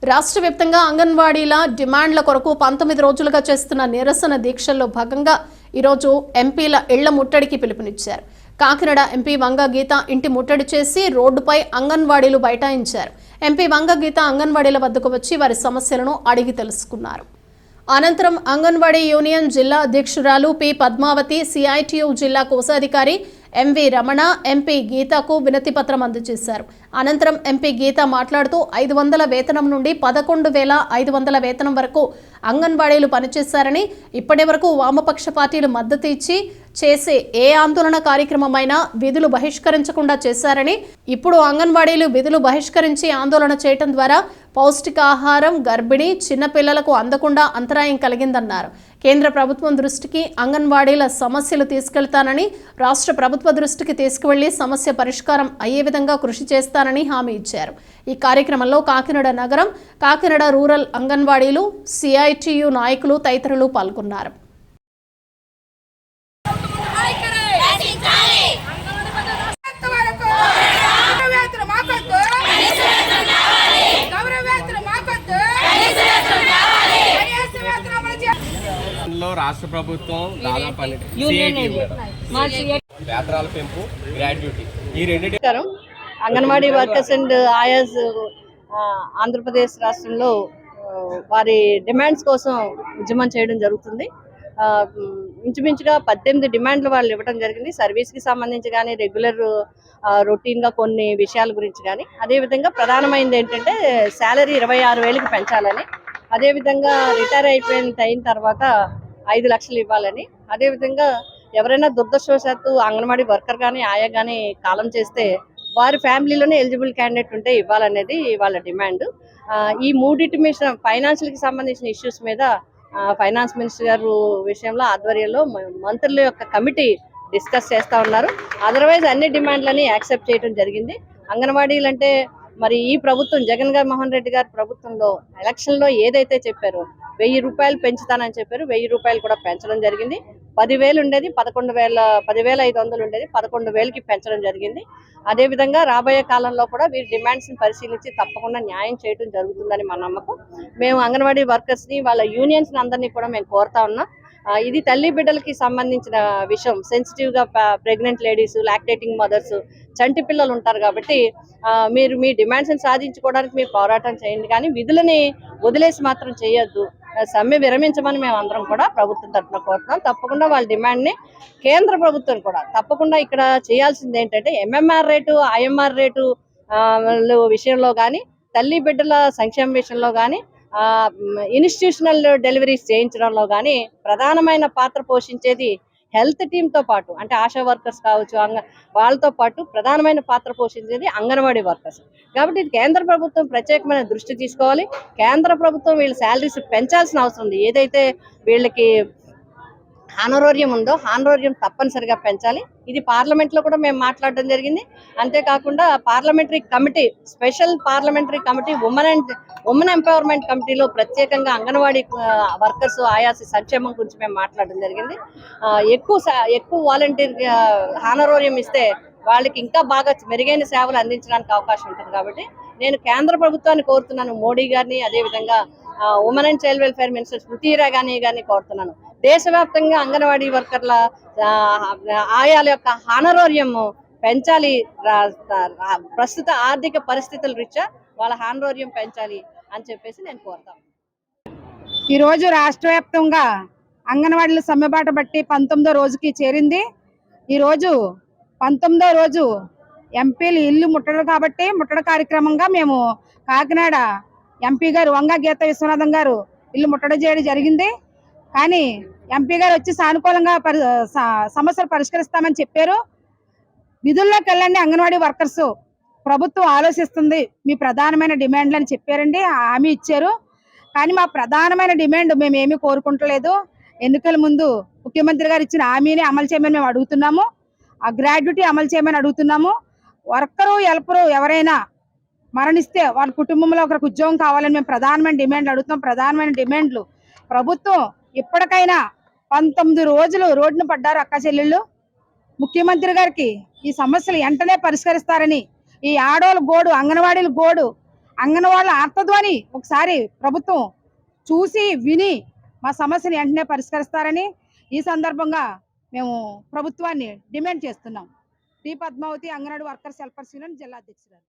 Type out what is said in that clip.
రాష్ట్ర వ్యాప్తంగా అంగన్వాడీల డిమాండ్ల కొరకు 19 రోజులుగా చేస్తున్న నిరసన దీక్షల్లో భాగంగా ఈరోజు ఎంపీల ఇళ్ల ముట్టడికి పిలుపునిచ్చారు. కాకినాడ ఎంపీ వంగ గీత ఇంటి ముట్టడి చేసి రోడ్డుపై అంగన్వాడీలు బైఠాయించారు. ఎంపీ వంగ గీత అంగన్వాడీల వద్దకు వచ్చి వారి సమస్యలను అడిగి తెలుసుకున్నారు. అనంతరం అంగన్వాడీ యూనియన్ జిల్లా అధ్యక్షురాలు పి పద్మావతి, సిఐటియు జిల్లా కోశాధికారి ఎంవి రమణ ఎంపీ గీతకు వినతి పత్రం అందజేశారు. అనంతరం ఎంపీ గీత మాట్లాడుతూ 500 వేతనం నుండి 11,500 వేతనం వరకు అంగన్వాడీలు పనిచేశారని, ఇప్పటి వరకు వామపక్ష పార్టీలు మద్దతు ఇచ్చి చేసే ఏ ఆందోళన కార్యక్రమమైనా విధులు బహిష్కరించకుండా చేశారని, ఇప్పుడు అంగన్వాడీలు విధులు బహిష్కరించి ఆందోళన చేయడం ద్వారా పౌష్టికాహారం గర్భిణీ చిన్నపిల్లలకు అందకుండా అంతరాయం కలిగిందన్నారు. కేంద్ర ప్రభుత్వం దృష్టికి అంగన్వాడీల సమస్యలు తీసుకెళ్తానని, రాష్ట్ర ప్రభుత్వ దృష్టికి తీసుకువెళ్లి సమస్య పరిష్కారం అయ్యే విధంగా కృషి చేస్తానని హామీ ఇచ్చారు. ఈ కార్యక్రమంలో కాకినాడ నగరం, కాకినాడ రూరల్ అంగన్వాడీలు, సిఐటియు నాయకులు తదితరులు పాల్గొన్నారు. రాష్ట్ర ప్రభుత్వం దాదాపు వేతనాల పెంపు, గ్రాడ్యుటీ ఈ రెండు అంగన్వాడీ వర్కర్స్ అండ్ ఆయాస్ ఆంధ్రప్రదేశ్ రాష్ట్రంలో వారి డిమాండ్స్ కోసం ఉద్యమం చేయడం జరుగుతుంది. ఇంచుమించుగా 18 డిమాండ్లు వాళ్ళు ఇవ్వడం జరిగింది. సర్వీస్కి సంబంధించి కానీ, రెగ్యులర్ రొటీన్గా కొన్ని విషయాల గురించి కానీ, అదేవిధంగా ప్రధానమైనది ఏంటంటే శాలరీ 26,000కి పెంచాలని, అదేవిధంగా రిటైర్ అయిన తర్వాత 5 లక్షలు ఇవ్వాలని, అదేవిధంగా ఎవరైనా దురదృష్టవశాత్తు అంగన్వాడీ వర్కర్ కానీ ఆయా కానీ కాలం చేస్తే వారి ఫ్యామిలీలోనే ఎలిజిబుల్ క్యాండిడేట్ ఉంటే ఇవ్వాలనేది వాళ్ళ డిమాండ్. ఈ మూడింటి మీద ఫైనాన్షియల్కి సంబంధించిన ఇష్యూస్ మీద ఫైనాన్స్ మినిస్టర్ గారు విషయంలో ఆధ్వర్యంలో మంత్రుల యొక్క కమిటీ డిస్కస్ చేస్తూ ఉన్నారు. అదర్వైజ్ అన్ని డిమాండ్లని యాక్సెప్ట్ చేయడం జరిగింది. అంగన్వాడీలు అంటే మరి ఈ ప్రభుత్వం జగన్మోహన్ రెడ్డి గారి ప్రభుత్వంలో ఎలక్షన్లో ఏదైతే చెప్పారో 1000 రూపాయలు పెంచుతానని చెప్పారు. 1000 రూపాయలు కూడా పెంచడం జరిగింది. 10,000 ఉండేది 10,500 ఉండేది 11,000కి పెంచడం జరిగింది. అదేవిధంగా రాబోయే కాలంలో కూడా వీరి డిమాండ్స్ని పరిశీలించి తప్పకుండా న్యాయం చేయడం జరుగుతుందని మా నమ్మకం. మేము అంగన్వాడీ వర్కర్స్ని, వాళ్ళ యూనియన్స్ని అందరినీ కూడా మేము కోరుతా ఉన్నాం. ఇది తల్లి బిడ్డలకి సంబంధించిన విషయం. సెన్సిటివ్గా ప్రెగ్నెంట్ లేడీస్, లాక్టేటింగ్ మదర్స్, చంటి పిల్లలు ఉంటారు కాబట్టి మీరు మీ డిమాండ్స్ని సాధించుకోవడానికి మీరు పోరాటం చేయండి, కానీ విధులని వదిలేసి మాత్రం చేయొద్దు. సమ్మె విరమించమని మేము అందరం కూడా ప్రభుత్వం తరఫున కోరుతున్నాం. తప్పకుండా వాళ్ళ డిమాండ్ని కేంద్ర ప్రభుత్వం కూడా తప్పకుండా ఇక్కడ చేయాల్సింది ఏంటంటే ఎంఎంఆర్ రేటు, ఐఎంఆర్ రేటు విషయంలో కానీ, తల్లి బిడ్డల సంక్షేమ విషయంలో కానీ, ఇన్స్టిట్యూషనల్ డెలివరీస్ చేయించడంలో కానీ ప్రధానమైన పాత్ర పోషించేది హెల్త్ టీమ్తో పాటు, అంటే ఆశా వర్కర్స్ కావచ్చు, వాళ్ళతో పాటు ప్రధానమైన పాత్ర పోషించేది అంగన్వాడీ వర్కర్స్. కాబట్టి ఇది కేంద్ర ప్రభుత్వం ప్రత్యేకమైన దృష్టి తీసుకోవాలి. కేంద్ర ప్రభుత్వం వీళ్ళ శాలరీస్ పెంచాల్సిన అవసరం ఉంది. ఏదైతే వీళ్ళకి హానరోరియం ఉందో హానరోరియం తప్పనిసరిగా పెంచాలి. ఇది పార్లమెంట్లో కూడా మేము మాట్లాడడం జరిగింది. అంతేకాకుండా parliamentary committee, special parliamentary committee, women empowerment కమిటీలో ప్రత్యేకంగా అంగన్వాడీ వర్కర్స్ ఆయాసి సంక్షేమం గురించి మేము మాట్లాడడం జరిగింది. ఎక్కువ వాలంటీర్ హానరోరియం ఇస్తే వాళ్ళకి ఇంకా బాగా మెరుగైన సేవలు అందించడానికి అవకాశం ఉంటుంది. కాబట్టి నేను కేంద్ర ప్రభుత్వాన్ని కోరుతున్నాను, మోడీ గారిని, అదేవిధంగా women and child welfare minister Smriti Irani గారిని కోరుతున్నాను. దేశవ్యాప్తంగా అంగన్వాడీ వర్కర్ల ఆయాల యొక్క హానరోరియం పెంచాలి. ప్రస్తుత ఆర్థిక పరిస్థితుల రీత్యా వాళ్ళ హానరోరియం పెంచాలి అని చెప్పేసి నేను కోరుతాను. ఈరోజు రాష్ట్ర వ్యాప్తంగా అంగన్వాడీల సమ్మెబాట బట్టి 19వ రోజుకి చేరింది. ఈరోజు 19వ రోజు ఎంపీలు ఇల్లు ముట్టడు కాబట్టి ముట్టడి కార్యక్రమంగా మేము కాకినాడ ఎంపీ గారు వంగ గీత విశ్వనాథం గారు ఇల్లు ముట్టడి చేయడం జరిగింది. కానీ ఎంపీ గారు వచ్చి సానుకూలంగా సమస్యలు పరిష్కరిస్తామని చెప్పారు. విధుల్లోకి వెళ్ళండి అంగన్వాడీ వర్కర్స్, ప్రభుత్వం ఆలోచిస్తుంది మీ ప్రధానమైన డిమాండ్లు అని చెప్పారండి, హామీ ఇచ్చారు. కానీ మా ప్రధానమైన డిమాండ్ మేము ఏమీ కోరుకుంటలేదు. ఎన్నికల ముందు ముఖ్యమంత్రి గారు ఇచ్చిన హామీని అమలు చేయమని మేము అడుగుతున్నాము. ఆ గ్రాడ్యుటీ అమలు చేయమని అడుగుతున్నాము. వర్కరు హెల్పరు ఎవరైనా మరణిస్తే వాళ్ళ కుటుంబంలో ఒకరికి ఉద్యోగం కావాలని మేము ప్రధానమైన డిమాండ్లు అడుగుతున్నాం. ప్రధానమైన డిమాండ్లు ప్రభుత్వం ఇప్పటికైనా 19 రోజులు రోడ్డున పడ్డారు అక్క చెల్లెళ్ళు. ముఖ్యమంత్రి గారికి ఈ సమస్యలు వెంటనే పరిష్కరిస్తారని, ఈ ఆడోళ్ళ గోడు, అంగన్వాడీల గోడు అంగన్వాడీల ఆర్తధ్వని ఒకసారి ప్రభుత్వం చూసి విని మా సమస్యని వెంటనే పరిష్కరిస్తారని ఈ సందర్భంగా మేము ప్రభుత్వాన్ని డిమాండ్ చేస్తున్నాం. T Padmavathi, anganwadi workers helpers union జిల్లా అధ్యక్షురాలు.